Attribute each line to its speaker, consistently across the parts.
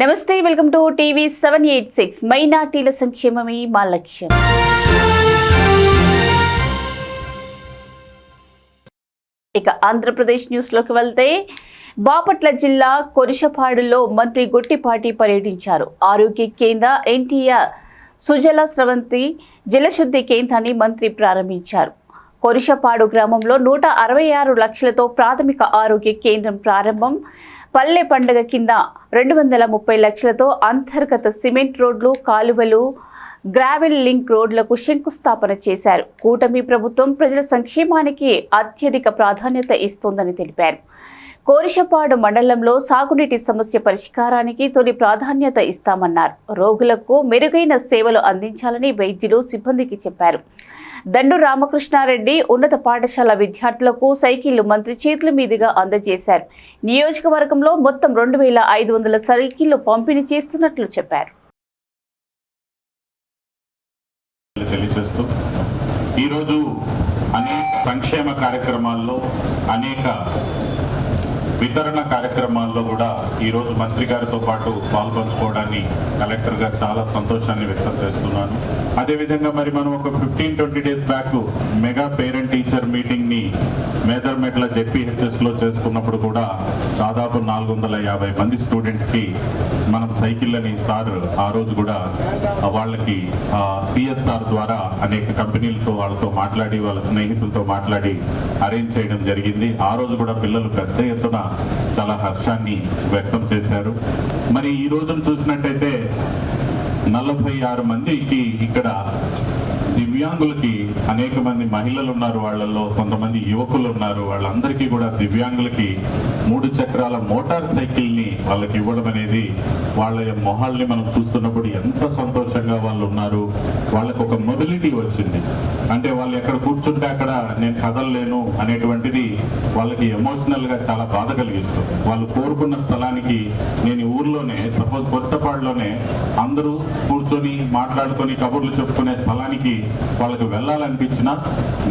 Speaker 1: నమస్తే, welcome to TV 786. మైనార్టీల సంక్షేమమే మా లక్ష్యం. ఇక ఆంధ్రప్రదేశ్ న్యూస్లోకి వెళ్తే, బాపట్ల జిల్లా కొరిషపాడులో మంత్రి గొట్టిపాటి పర్యటించారు. ఆరోగ్య కేంద్ర ఎన్టీఆర్ సుజల స్రవంతి జలశుద్ధి కేంద్రాన్ని మంత్రి ప్రారంభించారు. కొరిషపాడు గ్రామంలో 166 లక్షలతో ప్రాథమిక ఆరోగ్య కేంద్రం ప్రారంభం. పల్లె పండుగ కింద 230 లక్షలతో అంతర్గత సిమెంట్ రోడ్లు, కాలువలు, గ్రావెల్ లింక్ రోడ్లకు శంకుస్థాపన చేశారు. కూటమి ప్రభుత్వం ప్రజల సంక్షేమానికి అత్యధిక ప్రాధాన్యత ఇస్తోందని తెలిపారు. కోరిషపాడు మండలంలో సాగునీటి సమస్య పరిష్కారానికి తొలి ప్రాధాన్యత ఇస్తామన్నారు. రోగులకు మెరుగైన సేవలు అందించాలని వైద్యులు సిబ్బందికి చెప్పారు. దండు రామకృష్ణారెడ్డి ఉన్నత పాఠశాల విద్యార్థులకు సైకిళ్లు మంత్రి చేతుల మీదుగా అందజేశారు. నియోజకవర్గంలో మొత్తం 2500 సైకిళ్లు పంపిణీ చేస్తున్నట్లు చెప్పారు.
Speaker 2: ఈరోజు అనేక సంక్షేమ కార్యక్రమాల్లో, అనేక వితరణ కార్యక్రమాల్లో కూడా ఈరోజు మంత్రి గారితో పాటు పాల్పంచుకోవడాన్ని కలెక్టర్ గారు చాలా సంతోషాన్ని వ్యక్తం చేస్తున్నాను. అదేవిధంగా మరి మనం ఒక 15-20 days back mega parent teacher మీటింగ్ని మేదర్మెట్ల జెడ్పీహెచ్ఎస్లో చేసుకున్నప్పుడు కూడా దాదాపు 450 మంది స్టూడెంట్స్కి మనం సైకిళ్ళని సార్ ఆ రోజు కూడా వాళ్ళకి సిఎస్ఆర్ ద్వారా అనేక కంపెనీలతో వాళ్ళతో మాట్లాడి, వాళ్ళ స్నేహితులతో మాట్లాడి అరేంజ్ చేయడం జరిగింది. ఆ రోజు కూడా పిల్లలు పెద్ద ఎత్తున చాలా హర్షాన్ని వ్యక్తం చేశారు. మరి ఈ రోజును చూసినట్టయితే 46 మందికి ఇక్కడ దివ్యాంగులకి అనేక మంది మహిళలు ఉన్నారు, వాళ్ళల్లో కొంతమంది యువకులు ఉన్నారు. వాళ్ళందరికీ కూడా దివ్యాంగులకి 3 చక్రాల మోటార్ సైకిల్ని వాళ్ళకి ఇవ్వడం అనేది వాళ్ళ మొహాల్ని మనం చూస్తున్నప్పుడు ఎంత సంతోషంగా వాళ్ళు ఉన్నారు. వాళ్ళకు ఒక మొబిలిటీ వచ్చింది. అంటే వాళ్ళు ఎక్కడ కూర్చుంటే అక్కడ నేను కదలలేను అనేటువంటిది వాళ్ళకి ఎమోషనల్గా చాలా బాధ కలిగిస్తుంది. వాళ్ళు కోరుకున్న స్థలానికి, నేను ఊర్లోనే సపోజ్ కొరిసపాడులోనే అందరూ కూర్చొని మాట్లాడుకొని కబుర్లు చెప్పుకునే స్థలానికి వాళ్ళకి వెళ్ళాలనిపించినా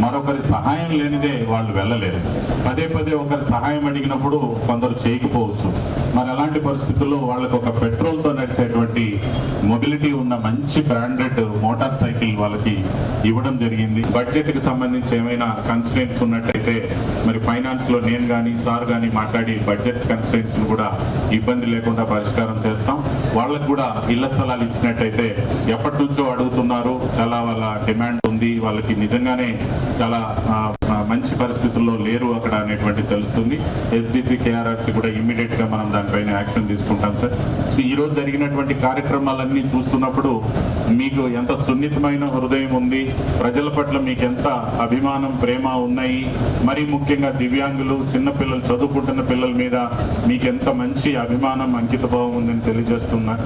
Speaker 2: మరొకరి సహాయం లేనిదే వాళ్ళు వెళ్ళలేరు. పదే పదే ఒకరి సహాయం అడిగినప్పుడు కొందరు చేయకపోవచ్చు. మరి అలాంటి పరిస్థితుల్లో వాళ్ళకి ఒక పెట్రోల్తో నడిచేటువంటి మొబిలిటీ ఉన్న మంచి బ్రాండెడ్ మోటార్ సైకిల్ వాళ్ళకి ఇవ్వడం జరిగింది. బడ్జెట్కి సంబంధించి ఏమైనా కన్స్ట్రెంట్స్ ఉన్నట్టయితే మరి ఫైనాన్స్లో నేను కానీ సార్ కానీ మాట్లాడి బడ్జెట్ కన్స్ట్రెంట్స్ కూడా ఇబ్బంది లేకుండా పరిష్కారం చేస్తాం. వాళ్ళకు కూడా ఇళ్ల స్థలాలు ఇచ్చినట్టయితే ఎప్పటి నుంచో అడుగుతున్నారు, చాలా వాళ్ళ డిమాండ్ ఉంది, వాళ్ళకి నిజంగానే చాలా మంచి పరిస్థితుల్లో లేరు అక్కడ అనేటువంటి తెలుస్తుంది. ఎస్డిసి కేఆర్ఆర్సి కూడా ఇమ్మీడియట్ గా మనం దానిపైన యాక్షన్ తీసుకుంటాం సార్. సో ఈ రోజు జరిగినటువంటి కార్యక్రమాలన్నీ చూస్తున్నప్పుడు మీకు ఎంత సున్నితమైన హృదయం ఉంది, ప్రజల పట్ల మీకు ఎంత అభిమానం, ప్రేమ ఉన్నాయి. మరీ ముఖ్యంగా దివ్యాంగులు, చిన్నపిల్లలు, చదువుకుంటున్న పిల్లల మీద మీకు ఎంత మంచి అభిమానం, అంకిత భావం ఉందని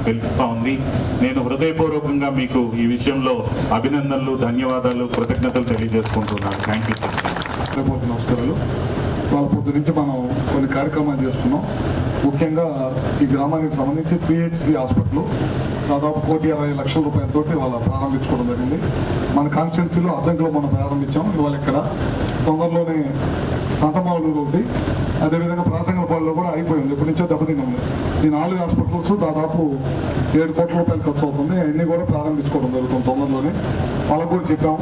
Speaker 2: తెలుస్తా ఉంది. నేను హృదయపూర్వకంగా మీకు ఈ విషయంలో అభినందనలు, ధన్యవాదాలు, కృతజ్ఞతలు తెలియజేసుకుంటున్నాను. Thank you sir.
Speaker 3: నమస్కారాలు. వాళ్ళ పొద్దు నుంచి మనం కొన్ని కార్యక్రమాలు చేసుకున్నాం. ముఖ్యంగా ఈ గ్రామానికి సంబంధించి పిహెచ్సి హాస్పిటల్ దాదాపు 1,20 లక్షల రూపాయలతో వాళ్ళ ప్రారంభించుకోవడం జరిగింది. మన కాన్స్టిట్యున్సీలో అద్దంకిలో మనం ప్రారంభించాం. ఇవాళ ఇక్కడ తొందరలోనే సంతమావులూరు ఒకటి, అదేవిధంగా ప్రాసంగపాడులో కూడా అయిపోయింది. ఇప్పటి నుంచో దెబ్బతిన్నాం. ఈ 4 హాస్పిటల్స్ దాదాపు 7 కోట్ల రూపాయలు ఖర్చు అవుతుంది. అన్నీ కూడా ప్రారంభించుకోవడం జరుగుతుంది తొందరలోనే. వాళ్ళకు కూడా చెప్పాము,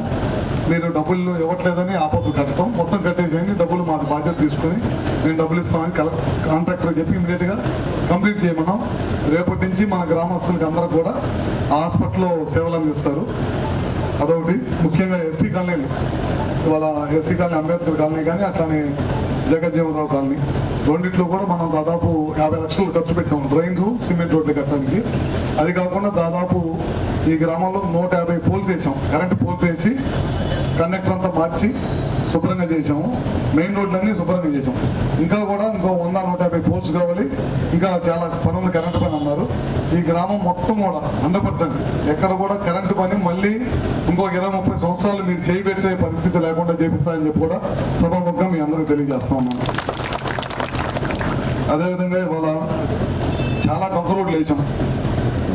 Speaker 3: మీరు డబ్బులు ఇవ్వట్లేదని ఆపత్తు కట్టడం, మొత్తం కట్టేసేయండి, డబ్బులు మాకు బాధ్యత తీసుకొని మేము డబ్బులు ఇస్తామని కాంట్రాక్టర్ చెప్పి ఇమీడియట్గా కంప్లీట్ చేయమన్నాం. రేపటి నుంచి మన గ్రామస్తులకి అందరూ కూడా హాస్పిటల్లో సేవలు అందిస్తారు. అదొకటి. ముఖ్యంగా ఎస్సీ కాలనీలు, ఇవాళ ఎస్సీ కాలనీ, అంబేద్కర్ కాలనీ కానీ అట్లానే జగజ్జీవనరావు కాలనీ, రెండిట్లో కూడా మనం దాదాపు 50 లక్షలు ఖర్చు పెట్టాము డ్రైన్స్, సిమెంట్ రోడ్లు కట్టడానికి. అది కాకుండా దాదాపు ఈ గ్రామంలో 150 పోల్స్ వేసాం, కరెంటు పోల్స్ వేసి కండక్టర్ అంతా మార్చి శుభ్రంగా చేసాము. మెయిన్ రోడ్లన్నీ శుభ్రంగా చేసాం. ఇంకా కూడా ఇంకో 100-150 పోల్స్ కావాలి. ఇంకా చాలా పనులు కరెంటు పని అన్నారు. ఈ గ్రామం మొత్తం కూడా 100% ఎక్కడ కూడా కరెంటు పని మళ్ళీ ఇంకో 20-30 సంవత్సరాలు మీరు చేయబెట్టే పరిస్థితి లేకుండా చేపిస్తారని చెప్పి కూడా సభాముఖంగా మీ అందరికీ తెలియజేస్తా ఉన్నాను. అదేవిధంగా ఇవాళ చాలా డొంక రోడ్లు వేసాం.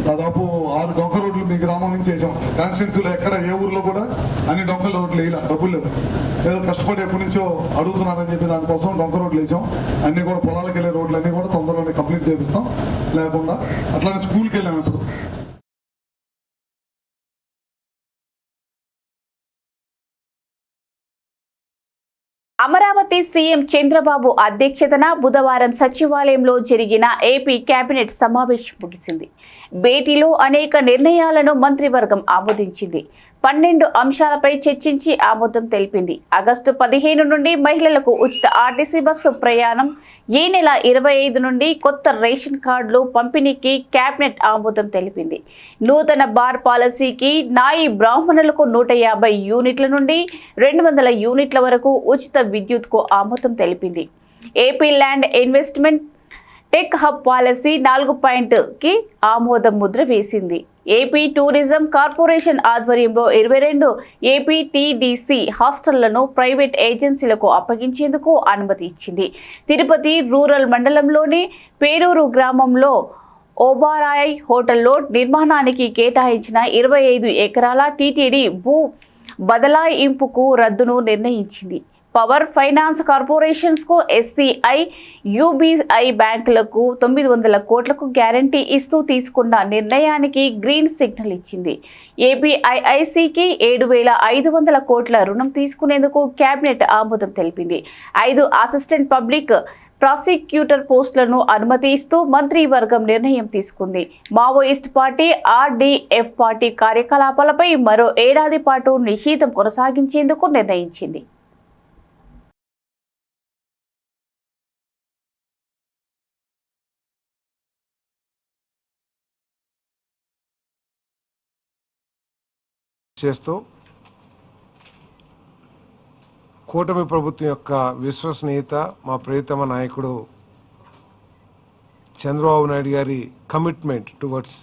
Speaker 3: దాదాపు 6 డొంక రోడ్లు మీ గ్రామం నుంచి వేసాం. కాన్స్టిట్యూన్సీలో ఎక్కడ ఏ ఊర్లో కూడా అన్ని డొంక రోడ్లు వేయాలి, డబ్బులు లేవు. ఏదో కష్టపడి ఎప్పటి నుంచో అడుగుతున్నారని చెప్పి దానికోసం డొంక రోడ్లు వేసాం. అన్ని కూడా పొలాలకు వెళ్ళే రోడ్లు అన్ని కూడా తొందరలోనే కంప్లీట్ చేపిస్తాం. లేకుండా అట్లానే స్కూల్కి వెళ్ళాం. ఇప్పుడు
Speaker 1: అమరావతి సీఎం చంద్రబాబు అధ్యక్షతన బుధవారం సచివాలయంలో జరిగిన ఏపీ కేబినెట్ సమావేశం ముగిసింది. భేటీలో అనేక నిర్ణయాలను మంత్రివర్గం ఆమోదించింది. 12 అంశాలపై చర్చించి ఆమోదం తెలిపింది. ఆగస్టు 15 నుండి మహిళలకు ఉచిత ఆర్టీసీ బస్సు ప్రయాణం, ఈ నెల 25 నుండి కొత్త రేషన్ కార్డులు పంపిణీకి కేబినెట్ ఆమోదం తెలిపింది. నూతన బార్ పాలసీకి నాయి బ్రాహ్మణులకు 150 యూనిట్ల నుండి 200 యూనిట్ల వరకు ఉచిత విద్యుత్కు ఆమోదం తెలిపింది. AP land investment tech hub policy 4.కి ఆమోదం ముద్ర వేసింది. ఏపీ టూరిజం కార్పొరేషన్ ఆధ్వర్యంలో 22 ఏపీ టీడీసీ హాస్టళ్లను ప్రైవేట్ ఏజెన్సీలకు అప్పగించేందుకు అనుమతి ఇచ్చింది. తిరుపతి రూరల్ మండలంలోని పేరూరు గ్రామంలో ఓబరాయ్ హోటల్లో నిర్మాణానికి కేటాయించిన 25 ఎకరాల టీటీడీ భూ బదలాయింపుకు రద్దును నిర్ణయించింది. పవర్ ఫైనాన్స్ కార్పొరేషన్స్ కు ఎస్సీఐ, యూబీఐ బ్యాంకులకు 900 కోట్లకు గ్యారంటీ ఇస్తూ తీసుకున్న నిర్ణయానికి గ్రీన్ సిగ్నల్ ఇచ్చింది. ఏపీఐఐసికి 7,500 కోట్ల రుణం తీసుకునేందుకు కేబినెట్ ఆమోదం తెలిపింది. 5 అసిస్టెంట్ పబ్లిక్ ప్రాసిక్యూటర్ పోస్టులను అనుమతి ఇస్తూ మంత్రివర్గం నిర్ణయం తీసుకుంది. మావోయిస్ట్ పార్టీ, ఆర్డీఎఫ్ పార్టీ కార్యకలాపాలపై మరో ఏడాది పాటు నిషేధం కొనసాగించేందుకు నిర్ణయించింది.
Speaker 4: చేస్తూ కూటమి ప్రభుత్వం యొక్క విశ్వసనీయత, మా ప్రియతమ నాయకుడు చంద్రబాబు నాయుడు గారి కమిట్మెంట్ టువర్డ్స్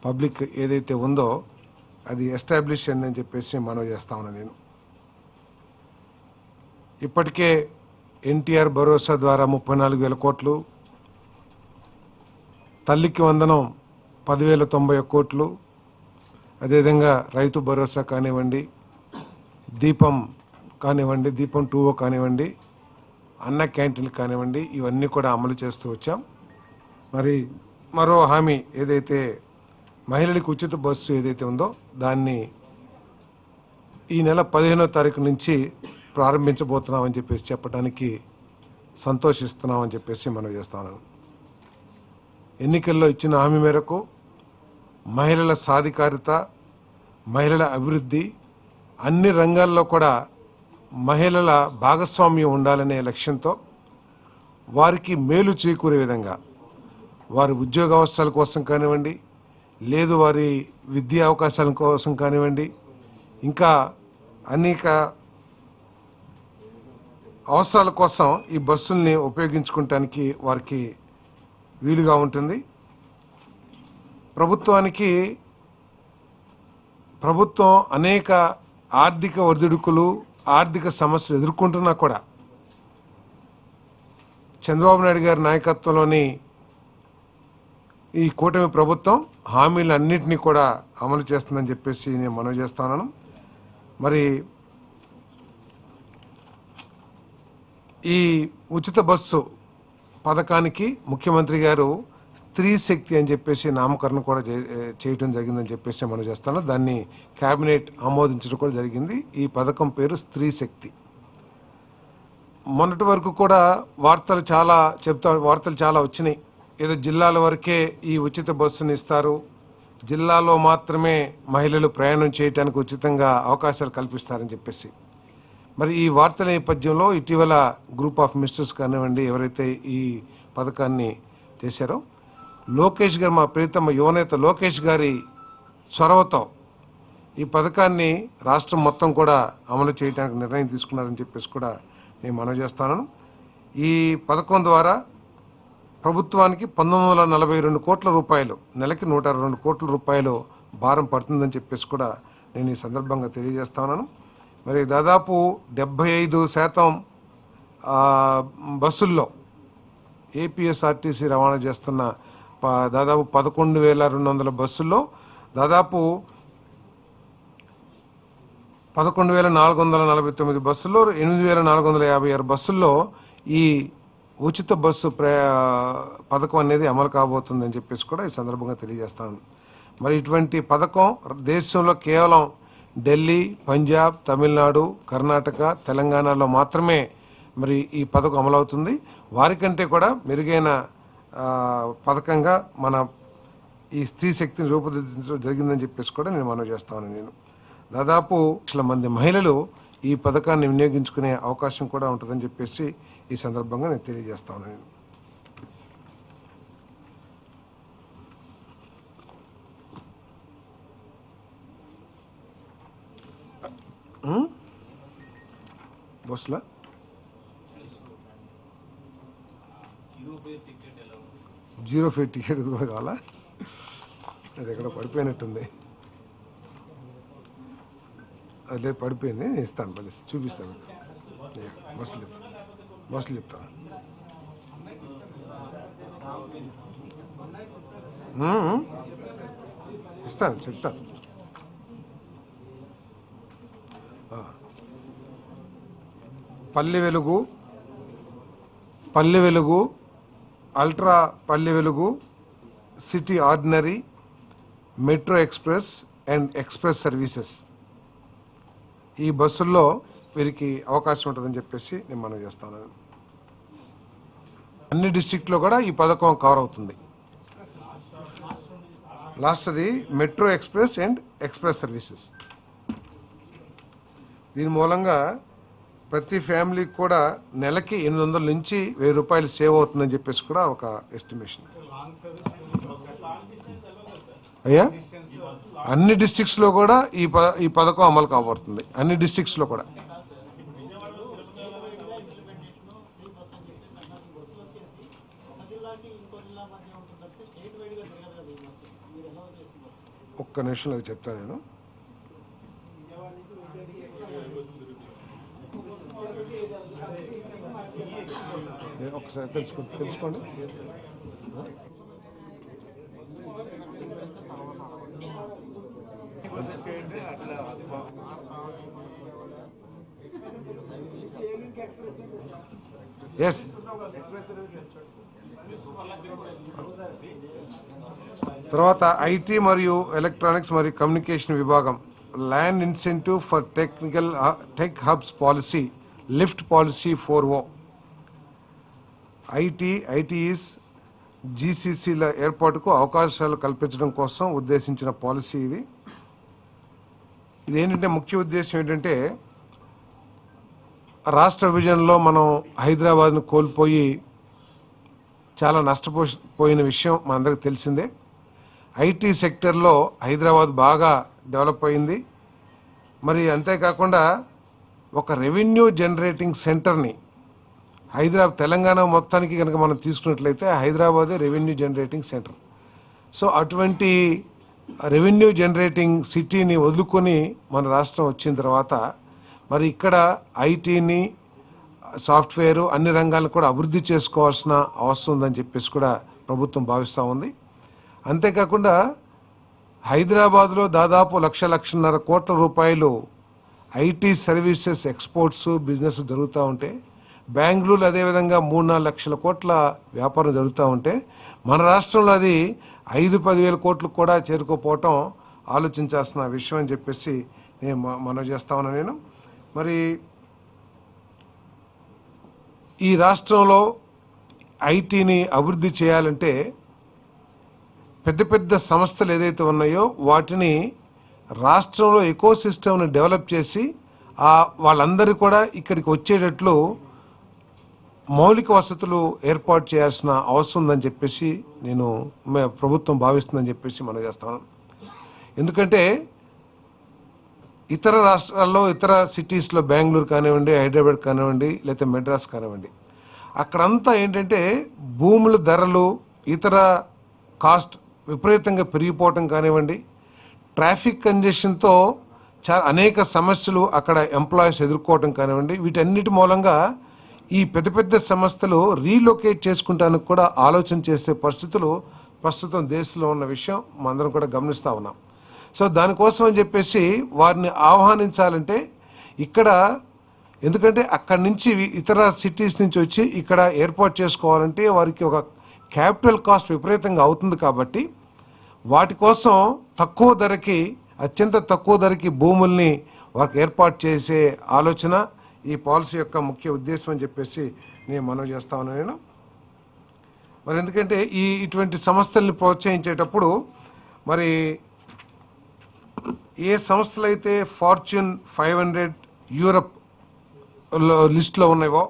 Speaker 4: పబ్లిక్ ఏదైతే ఉందో అది ఎస్టాబ్లిష్ అయిందని చెప్పేసి మనవి చేస్తా ఉన్నాను. నేను ఇప్పటికే ఎన్టీఆర్ భరోసా ద్వారా 34,000 కోట్లు, తల్లికి వందనం 10,091 కోట్లు, అదేవిధంగా రైతు భరోసా కానివ్వండి, దీపం కానివ్వండి, దీపం 2 కానివ్వండి, అన్న క్యాంటీన్లు కానివ్వండి, ఇవన్నీ కూడా అమలు చేస్తూ వచ్చాం. మరి మరో హామీ ఏదైతే మహిళలకు ఉచిత బస్సు ఏదైతే ఉందో దాన్ని ఈ నెల 15వ తారీఖు నుంచి ప్రారంభించబోతున్నామని చెప్పేసి చెప్పడానికి సంతోషిస్తున్నామని చెప్పేసి మనం చేస్తాను. ఎన్నికల్లో ఇచ్చిన హామీ మేరకు మహిళల సాధికారిత, మహిళల అభివృద్ధి, అన్ని రంగాల్లో కూడా మహిళల భాగస్వామ్యం ఉండాలనే లక్ష్యంతో వారికి మేలు చేకూరే విధంగా వారి ఉద్యోగ అవకాశాల కోసం కానివ్వండి, లేదు వారి విద్యా అవకాశాల కోసం కానివ్వండి, ఇంకా అనేక అవసరాల కోసం ఈ బస్సుల్ని ఉపయోగించుకోవటానికి వారికి వీలుగా ఉంటుంది. ప్రభుత్వం అనేక ఆర్థిక ఒడిదుడుకులు, ఆర్థిక సమస్యలు ఎదుర్కొంటున్నా కూడా చంద్రబాబు నాయుడు గారి నాయకత్వంలోని ఈ కూటమి ప్రభుత్వం హామీలన్నింటినీ కూడా అమలు చేస్తుందని చెప్పేసి నేను మనవి చేస్తున్నాను. మరి ఈ ఉచిత బస్సు పథకానికి ముఖ్యమంత్రి గారు స్త్రీ శక్తి అని చెప్పేసి నామకరణం కూడా చేయడం జరిగిందని చెప్పేసి మనం చేస్తాను. దాన్ని కేబినెట్ ఆమోదించడం కూడా జరిగింది. ఈ పథకం పేరు స్త్రీ శక్తి. మొన్నటి వరకు కూడా వార్తలు చాలా వచ్చినాయి. ఏదో జిల్లాల వరకే ఈ ఉచిత బస్సుని ఇస్తారు, జిల్లాలో మాత్రమే మహిళలు ప్రయాణం చేయడానికి ఉచితంగా అవకాశాలు కల్పిస్తారని చెప్పేసి. మరి ఈ వార్తల నేపథ్యంలో ఇటీవల గ్రూప్ ఆఫ్ మినిస్టర్స్ కానివ్వండి, ఎవరైతే ఈ పథకాన్ని చేశారో, లోకేష్ గారు, మా ప్రియతమ యువనేత లోకేష్ గారి చొరవతో ఈ పథకాన్ని రాష్ట్రం మొత్తం కూడా అమలు చేయడానికి నిర్ణయం తీసుకున్నారని చెప్పేసి కూడా నేను మనవి చేస్తాను. ఈ పథకం ద్వారా ప్రభుత్వానికి 1942 కోట్ల రూపాయలు, నెలకి 122 కోట్ల రూపాయలు భారం పడుతుందని చెప్పేసి కూడా నేను ఈ సందర్భంగా తెలియజేస్తున్నాను. మరి దాదాపు 75% బస్సుల్లో ఏపీఎస్ఆర్టీసీ రవాణా చేస్తున్న దాదాపు 11,200 బస్సుల్లో దాదాపు 11,449 బస్సుల్లో 8,456 బస్సుల్లో ఈ ఉచిత బస్సు పథకం అనేది అమలు కాబోతుందని చెప్పేసి కూడా ఈ సందర్భంగా తెలియజేస్తాను. మరి ఇటువంటి పథకం దేశంలో కేవలం ఢిల్లీ, పంజాబ్, తమిళనాడు, కర్ణాటక, తెలంగాణలో మాత్రమే మరి ఈ పథకం అమలవుతుంది. వారికంటే కూడా మెరుగైన పథకంగా మన ఈ స్త్రీ శక్తిని రూపుదిద్దించడం జరిగిందని చెప్పేసి కూడా నేను మనవి చేస్తాను. నేను దాదాపు 1,00,000 మంది మహిళలు ఈ పథకాన్ని వినియోగించుకునే అవకాశం కూడా ఉంటుందని చెప్పేసి ఈ సందర్భంగా నేను తెలియజేస్తాను. నేను బస్సులా 0 ఫేర్ టికెట్ కూడా కావాలా? అది ఎక్కడ పడిపోయినట్టుంది. అదే పడిపోయింది, నేను ఇస్తాను, మళ్ళీ చూపిస్తాను. బస్సులు చెప్తాను. ఇస్తాను, చెప్తాను. Palle Velugu, ultra Palle Velugu, city ordinary, metro express and express services ఈ బస్సుల్లో వీరికి అవకాశం ఉంటుందని చెప్పేసి నేను మనవి చేస్తాను. అన్ని డిస్ట్రిక్ట్లో కూడా ఈ పథకం కవర్ అవుతుంది. లాస్ట్ అది metro express and express services. దీని మూలంగా ప్రతి ఫ్యామిలీకి కూడా నెలకి 800 నుంచి 1000 రూపాయలు సేవ్ అవుతుందని చెప్పేసి కూడా ఒక ఎస్టిమేషన్. అయ్యా అన్ని డిస్ట్రిక్ట్స్ లో కూడా ఈ పథకం అమలు కాబడుతుంది. అన్ని డిస్ట్రిక్ట్స్ లో కూడా ఒక్క నిమిషంలో చెప్తాను నేను. ఒకసారి తెలుసుకోండి. ఎస్, తర్వాత ఐటీ మరియు ఎలక్ట్రానిక్స్ మరియు కమ్యూనికేషన్ విభాగం land incentive for tech hubs policy lift policy 4O. ITES జీసీసీల ఏర్పాటుకు అవకాశాలు కల్పించడం కోసం ఉద్దేశించిన పాలసీ ఇది. ఇదేంటంటే ముఖ్య ఉద్దేశం ఏంటంటే రాష్ట్ర విభజనలో మనం హైదరాబాద్ను కోల్పోయి చాలా నష్టపోయిన విషయం మనందరికీ తెలిసిందే. ఐటీ సెక్టర్లో హైదరాబాద్ బాగా డెవలప్ అయింది. మరి అంతేకాకుండా ఒక రెవెన్యూ జనరేటింగ్ సెంటర్ని తెలంగాణ మొత్తానికి కనుక మనం తీసుకున్నట్లయితే హైదరాబాదే రెవెన్యూ జనరేటింగ్ సెంటర్. సో అటువంటి రెవెన్యూ జనరేటింగ్ సిటీని వదులుకొని మన రాష్ట్రం వచ్చిన తర్వాత మరి ఇక్కడ ఐటీని, సాఫ్ట్వేరు అన్ని రంగాలను కూడా అభివృద్ధి చేసుకోవాల్సిన అవసరం ఉందని చెప్పేసి కూడా ప్రభుత్వం భావిస్తూ ఉంది. అంతేకాకుండా హైదరాబాద్లో దాదాపు 1,00,00,000 కోట్ల రూపాయలు ఐటీ సర్వీసెస్ ఎక్స్పోర్ట్స్ బిజినెస్ జరుగుతూ ఉంటే, బెంగళూరు అదేవిధంగా 3-4 లక్షల కోట్ల వ్యాపారం జరుగుతూ ఉంటే మన రాష్ట్రంలో అది 5-10 వేల కోట్లకు కూడా చేరుకోపోవటం ఆలోచించాల్సిన విషయం అని చెప్పేసి నేను మనవి చేస్తా ఉన్నా. నేను మరి ఈ రాష్ట్రంలో ఐటీని అభివృద్ధి చేయాలంటే పెద్ద పెద్ద సంస్థలు ఏదైతే ఉన్నాయో వాటిని రాష్ట్రంలో ఎకో సిస్టమ్ని డెవలప్ చేసి వాళ్ళందరూ కూడా ఇక్కడికి వచ్చేటట్లు మౌలిక వసతులు ఏర్పాటు చేయాల్సిన అవసరం ఉందని చెప్పేసి ప్రభుత్వం భావిస్తుందని చెప్పేసి మనం చేస్తాను. ఎందుకంటే ఇతర రాష్ట్రాల్లో, ఇతర సిటీస్లో, బెంగళూరు కానివ్వండి, హైదరాబాద్ కానివ్వండి, లేకపోతే మెడ్రాస్ కానివ్వండి, అక్కడంతా ఏంటంటే భూముల ధరలు, ఇతర కాస్ట్ విపరీతంగా పెరిగిపోవటం కానివ్వండి, ట్రాఫిక్ కంజెషన్తో అనేక సమస్యలు అక్కడ ఎంప్లాయీస్ ఎదుర్కోవటం కానివ్వండి, వీటన్నిటి మూలంగా ఈ పెద్ద పెద్ద సంస్థలు రీలొకేట్ చేసుకుంటానికి కూడా ఆలోచన చేసే పరిస్థితులు ప్రస్తుతం దేశంలో ఉన్న విషయం మనందరం కూడా గమనిస్తూ ఉన్నాం. సో దానికోసం అని చెప్పేసి వారిని ఆహ్వానించాలంటే ఇక్కడ, ఎందుకంటే అక్కడి నుంచి ఇతర సిటీస్ నుంచి వచ్చి ఇక్కడ ఏర్పాటు చేసుకోవాలంటే వారికి ఒక క్యాపిటల్ కాస్ట్ విపరీతంగా అవుతుంది. కాబట్టి వాటి కోసం తక్కువ ధరకి, అత్యంత తక్కువ ధరకి భూముల్ని వారికి ఏర్పాటు చేసే ఆలోచన ఈ పాలసీ యొక్క ముఖ్య ఉద్దేశం అని చెప్పేసి నేను మనవి చేస్తా ఉన్నాను. మరి ఎందుకంటే ఇటువంటి సంస్థల్ని ప్రోత్సహించేటప్పుడు మరి ఏ సంస్థలు అయితే ఫార్చ్యూన్ 500 యూరప్ లిస్ట్లో ఉన్నాయో,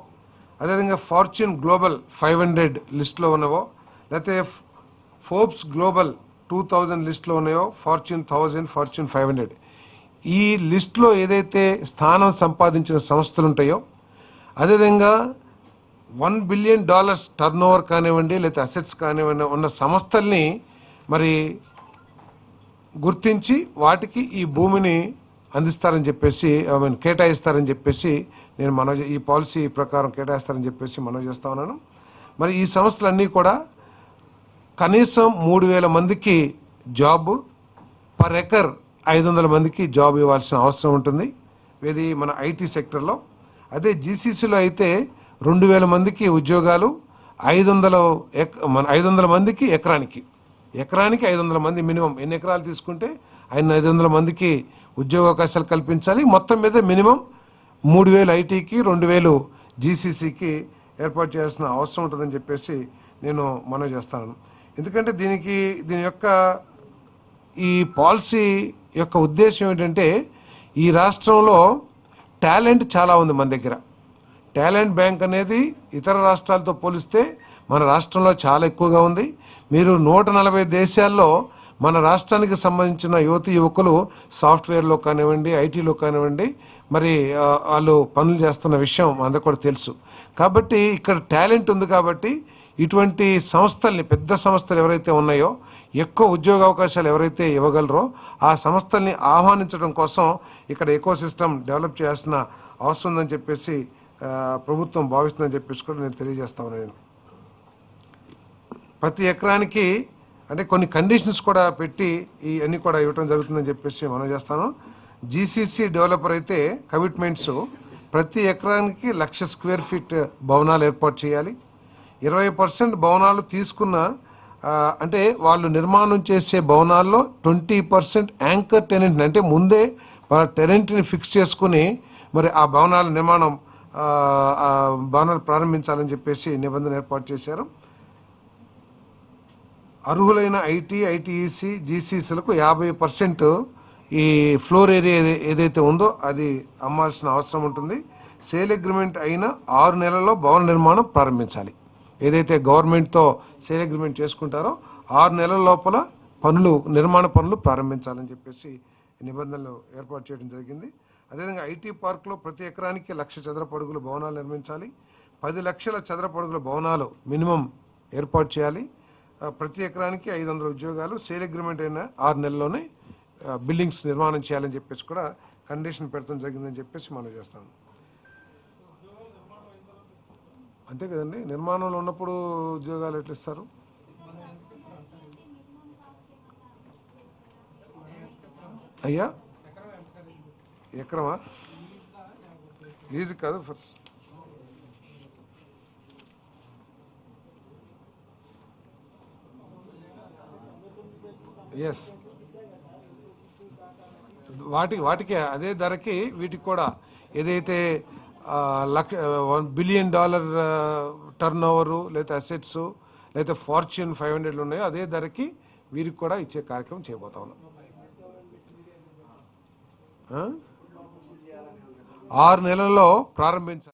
Speaker 4: అదేవిధంగా ఫార్చ్యూన్ గ్లోబల్ 500 లిస్ట్లో ఉన్నాయో, లేకపోతే ఫోర్బ్స్ గ్లోబల్ 2000 లిస్ట్లో ఉన్నాయో, ఫార్చ్యూన్ 1000, ఫార్చ్యూన్ 500 ఈ లిస్ట్లో ఏదైతే స్థానం సంపాదించిన సంస్థలు ఉంటాయో, అదేవిధంగా $1 బిలియన్ టర్న్ ఓవర్ కానివ్వండి, లేకపోతే అసెట్స్ కానివ్వండి ఉన్న సంస్థల్ని మరి గుర్తించి వాటికి ఈ భూమిని అందిస్తారని చెప్పేసి, కేటాయిస్తారని చెప్పేసి నేను ఈ పాలసీ ప్రకారం కేటాయిస్తారని చెప్పేసి మనవి చేస్తా ఉన్నాను. మరి ఈ సంస్థలన్నీ కూడా కనీసం 3,000 మందికి జాబ్, పర్ ఎకర్ 500 మందికి జాబ్ ఇవ్వాల్సిన అవసరం ఉంటుంది ఇది మన ఐటీ సెక్టర్లో. అదే జీసీసీలో అయితే 2,000 మందికి ఉద్యోగాలు, 500 మందికి ఎకరానికి 500 మంది మినిమం. ఎన్ని ఎకరాలు తీసుకుంటే 500 మందికి ఉద్యోగ అవకాశాలు కల్పించాలి. మొత్తం మీద మినిమం 3,000 ఐటీకి, 2,000 జీసీసీకి ఏర్పాటు చేయాల్సిన అవసరం ఉంటుందని చెప్పేసి నేను మనవి చేస్తాను. ఎందుకంటే దీని యొక్క ఈ పాలసీ యొక్క ఉద్దేశం ఏంటంటే, ఈ రాష్ట్రంలో టాలెంట్ చాలా ఉంది మన దగ్గర. టాలెంట్ బ్యాంక్ అనేది ఇతర రాష్ట్రాలతో పోలిస్తే మన రాష్ట్రంలో చాలా ఎక్కువగా ఉంది. మీరు 140 దేశాల్లో మన రాష్ట్రానికి సంబంధించిన యువకులు సాఫ్ట్వేర్లో కానివ్వండి, ఐటీలో కానివ్వండి, మరి వాళ్ళు పనులు చేస్తున్న విషయం అందరికీ కూడా తెలుసు. కాబట్టి ఇక్కడ టాలెంట్ ఉంది. కాబట్టి ఇటువంటి సంస్థల్ని, పెద్ద సంస్థలు ఎవరైతే ఉన్నాయో, ఎక్కువ ఉద్యోగ అవకాశాలు ఎవరైతే ఇవ్వగలరో ఆ సంస్థల్ని ఆహ్వానించడం కోసం ఇక్కడ ఎకో సిస్టమ్ డెవలప్ చేయాల్సిన అవసరం ఉందని చెప్పేసి ప్రభుత్వం భావిస్తుందని చెప్పేసి కూడా నేను తెలియజేస్తా ఉన్నాను. ప్రతి ఎకరానికి అంటే కొన్ని కండిషన్స్ కూడా పెట్టి ఇవన్నీ కూడా ఇవ్వడం జరుగుతుందని చెప్పేసి మనం చేస్తాను. జీసీసీ డెవలపర్ అయితే కమిట్మెంట్స్ ప్రతి ఎకరానికి 1,00,000 స్క్వేర్ ఫీట్ భవనాలు ఏర్పాటు చేయాలి. 20% భవనాలు తీసుకున్న అంటే వాళ్ళు నిర్మాణం చేసే భవనాల్లో 20% యాంకర్ టెనెంట్, అంటే ముందే టెనెంట్ని ఫిక్స్ చేసుకుని మరి ఆ భవనాలు ప్రారంభించాలని చెప్పేసి నిబంధన ఏర్పాటు చేశారు. అర్హులైన ఐటీఈసీ, జీసీసీలకు 50% ఈ ఫ్లోర్ ఏరియా ఏదైతే ఉందో అది అమ్మాల్సిన అవసరం ఉంటుంది. సేల్ అగ్రిమెంట్ అయిన 6 నెలల్లో భవన నిర్మాణం ప్రారంభించాలి. ఏదైతే గవర్నమెంట్తో సేల్ అగ్రిమెంట్ చేసుకుంటారో 6 నెలల లోపల నిర్మాణ పనులు ప్రారంభించాలని చెప్పేసి నిబంధనలు ఏర్పాటు చేయడం జరిగింది. అదేవిధంగా ఐటీ పార్క్లో ప్రతి ఎకరానికి 1,00,000 చదరపు అడుగుల భవనాలు నిర్మించాలి. 10 లక్షల చదరపు అడుగుల భవనాలు మినిమం ఏర్పాటు చేయాలి. ప్రతి ఎకరానికి 500 ఉద్యోగాలు, సేల్ అగ్రిమెంట్ అయిన 6 నెలల్లోనే బిల్డింగ్స్ నిర్మాణం చేయాలని చెప్పేసి కూడా కండిషన్ పెడతాం జరిగిందని చెప్పేసి మనం చేస్తాం. అంతే కదండి, నిర్మాణంలో ఉన్నప్పుడు ఉద్యోగాలు ఎట్లా ఇస్తారు? అయ్యా ఎకరమా? లీజు కాదు, ఫస్ట్ ఎస్ వాటికి అదే ధరకి వీటికి కూడా ఏదైతే $1 బిలియన్ టర్న్ ఓవరు లేదా అసెట్స్ లేదా ఫార్చ్యూన్ 500 ఉన్నాయో అదే ధరకి వీరికి కూడా ఇచ్చే కార్యక్రమం చేయబోతా ఉన్నాం. 6 నెలల్లో ప్రారంభించాలి.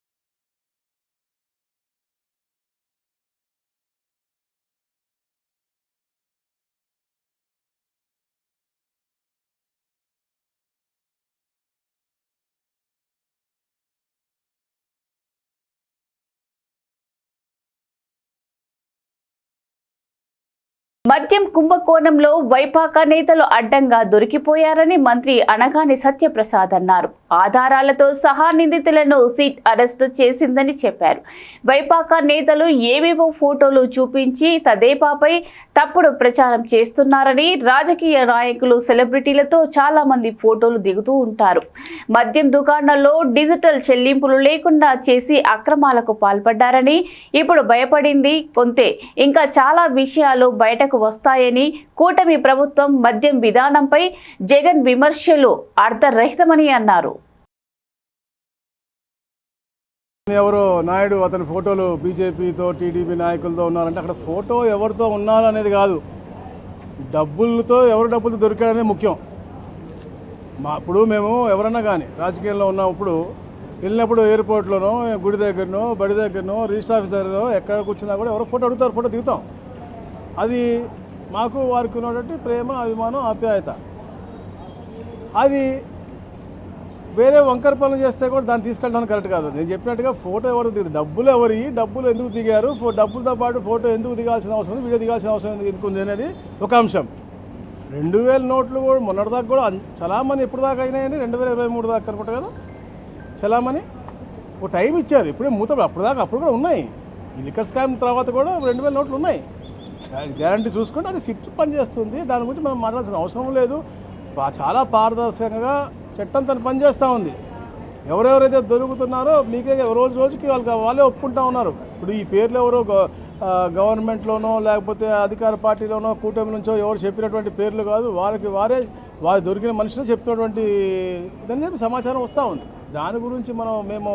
Speaker 1: మద్యం కుంభకోణంలో వైపాకా నేతలు అడ్డంగా దొరికిపోయారని మంత్రి అనగాని సత్యప్రసాద్ అన్నారు. ఆధారాలతో సహా నిందితులను సిట్ అరెస్టు చేసిందని చెప్పారు. వైపాకా నేతలు ఏవేవో ఫోటోలు చూపించి తదేపాపై తప్పుడు ప్రచారం చేస్తున్నారని, రాజకీయ నాయకులు సెలబ్రిటీలతో చాలా మంది ఫోటోలు దిగుతూ ఉంటారు. మద్యం దుకాణాల్లో డిజిటల్ చెల్లింపులు లేకుండా చేసి అక్రమాలకు పాల్పడ్డారని, ఇప్పుడు భయపడింది కొంతే, ఇంకా చాలా విషయాలు బయటకు వస్తాయని, కూటమి ప్రభుత్వం మద్యం విధానంపై జగన్ విమర్శలు అర్థరహితమని అన్నారు.
Speaker 5: ఎవరో నాయుడు అతని ఫోటోలు బీజేపీతో టీడీపీ నాయకులతో ఉన్నారంటే అక్కడ ఫోటో ఎవరితో ఉన్నారు అనేది కాదు, డబ్బులతో ఎవరు డబ్బులతో దొరికాడనేది ముఖ్యం. ఇప్పుడు మేము ఎవరన్నా కానీ రాజకీయాల్లో ఉన్నప్పుడు వెళ్ళినప్పుడు ఎయిర్పోర్ట్లోనో, గుడి దగ్గరనో, బడి దగ్గరనో, రిజిస్టర్ ఆఫీస్ దగ్గరనో ఎక్కడ కూర్చున్నా కూడా ఎవరో ఫోటో అడుగుతారు, ఫోటో దిగుతాం. అది మాకు వారికి ఉన్నటువంటి ప్రేమ, అభిమానం, ఆప్యాయత. అది వేరే వంకర పనులు చేస్తే కూడా దాన్ని తీసుకెళ్ళడానికి కరెక్ట్ కాదు. నేను చెప్పినట్టుగా ఫోటో ఎవరు దిగుతారు, డబ్బులు ఎందుకు దిగారు, డబ్బులతో పాటు ఫోటో ఎందుకు దిగాల్సిన అవసరం ఉంది, వీడియో దిగాల్సిన అవసరం ఎందుకు ఉంది అనేది ఒక అంశం. 2000 నోట్లు కూడా మొన్నటిదాకా కూడా చలామణి ఎప్పుడు దాకా అయినాయండి, 2023 దాకా అనుకుంటా కదా చలామణి. ఒక టైం ఇచ్చారు, ఇప్పుడే మూతలు అప్పుడు కూడా ఉన్నాయి. ఈ లిక్కర్ స్కామ్ తర్వాత కూడా 2000 నోట్లు ఉన్నాయి. గ్యారంటీ చూసుకుంటే అది సిట్ పనిచేస్తుంది, దాని గురించి మనం మాట్లాడాల్సిన అవసరం లేదు. చాలా పారదర్శకంగా చట్టం తను పనిచేస్తూ ఉంది. ఎవరెవరైతే దొరుకుతున్నారో మీకే రోజుకి వాళ్ళే ఒప్పుకుంటా ఉన్నారు. ఇప్పుడు ఈ పేర్లు ఎవరో గవర్నమెంట్లోనో లేకపోతే అధికార పార్టీలోనో కూటమి నుంచో ఎవరు చెప్పినటువంటి పేర్లు కాదు, వారు దొరికిన మనుషులు చెప్తున్నటువంటి ఇదని చెప్పి సమాచారం వస్తూ ఉంది. దాని గురించి మేము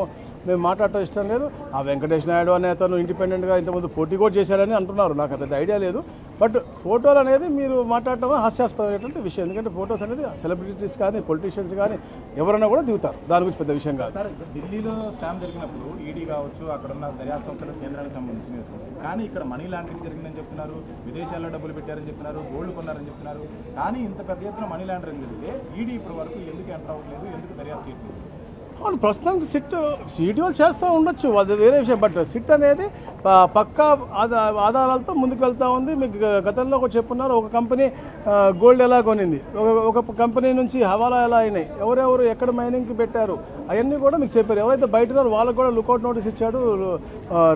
Speaker 5: మాట్లాడటం ఇష్టం లేదు. ఆ వెంకటేష్ నాయుడు అనే అతను ఇండిపెండెంట్గా ఇంతకుముందు పోటీ కూడా చేశాడని అంటున్నారు, నాకు అంత ఐడియా లేదు. బట్ ఫోటోలు అనేది మీరు మాట్లాడటం హాస్యాస్పదమైనటువంటి విషయం. ఎందుకంటే ఫోటోస్ అనేది సెలబ్రిటీస్ కానీ పొలిటీషియన్స్ కానీ ఎవరైనా కూడా దిగుతారు, దాని గురించి పెద్ద విషయం కాదు.
Speaker 6: సార్, ఢిల్లీలో స్కామ్ జరిగినప్పుడు ఈడీ కావచ్చు, అక్కడ ఉన్న దర్యాప్తు సంస్థల కేంద్రానికి సంబంధించినవి, కానీ ఇక్కడ మనీ లాండరింగ్ జరిగిందని చెప్తున్నారు, విదేశాల్లో డబ్బులు పెట్టారని చెప్తున్నారు, గోల్డ్ కొన్నారని చెప్తున్నారు. కానీ ఇంత పెద్ద ఎత్తున మనీ లాండరింగ్ జరిగితే ఈడీ ఇప్పటి వరకు ఎందుకు ఎంటర్ అవ్వట్లేదు, ఎందుకు దర్యాప్తు చేయట్లేదు?
Speaker 5: అవును, ప్రస్తుతానికి సిట్ వాళ్ళు చేస్తూ ఉండొచ్చు, అది వేరే విషయం. బట్ సిట్ అనేది పక్కా ఆధారాలతో ముందుకు వెళ్తూ ఉంది. మీకు గతంలో ఒక చెప్పున్నారు, ఒక కంపెనీ గోల్డ్ ఎలా కొనింది, ఒక కంపెనీ నుంచి హవాలా ఎలా అయినాయి, ఎవరెవరు ఎక్కడ మైనింగ్కి పెట్టారు, అవన్నీ కూడా మీకు చెప్పారు. ఎవరైతే బయట ఉన్నారో వాళ్ళకు కూడా లుకౌట్ నోటీస్ ఇచ్చాడు,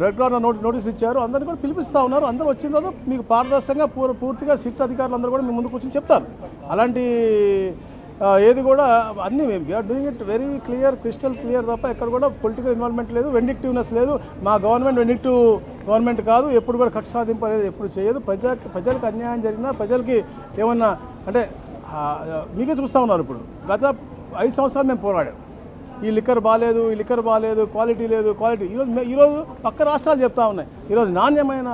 Speaker 5: రెడ్ కార్నర్ నోటీస్ ఇచ్చారు. అందరినీ కూడా పిలిపిస్తూ ఉన్నారు. అందరూ వచ్చిన తర్వాత మీకు పారదర్శకంగా పూర్తిగా సిట్ అధికారులు అందరూ కూడా మీ ముందుకు వచ్చి చెప్తారు. అలాంటి ఏది కూడా అన్నీ we are doing it very clear, crystal clear తప్ప ఎక్కడ కూడా పొలిటికల్ ఇన్వాల్వ్మెంట్ లేదు, వెండిక్టివ్నెస్ లేదు. మా గవర్నమెంట్ వెండిక్టివ్ గవర్నమెంట్ కాదు, ఎప్పుడు కూడా కక్ష సాధింపు అనేది ఎప్పుడు చేయదు. ప్రజలకు అన్యాయం జరిగినా, ప్రజలకి ఏమన్నా అంటే మీకే చూస్తూ ఉన్నారు. ఇప్పుడు గత 5 సంవత్సరాలు మేము పోరాడాం, ఈ లిక్కర్ బాగాలేదు, క్వాలిటీ లేదు. ఈరోజు పక్క రాష్ట్రాలు చెప్తా ఉన్నాయి, ఈరోజు నాణ్యమైన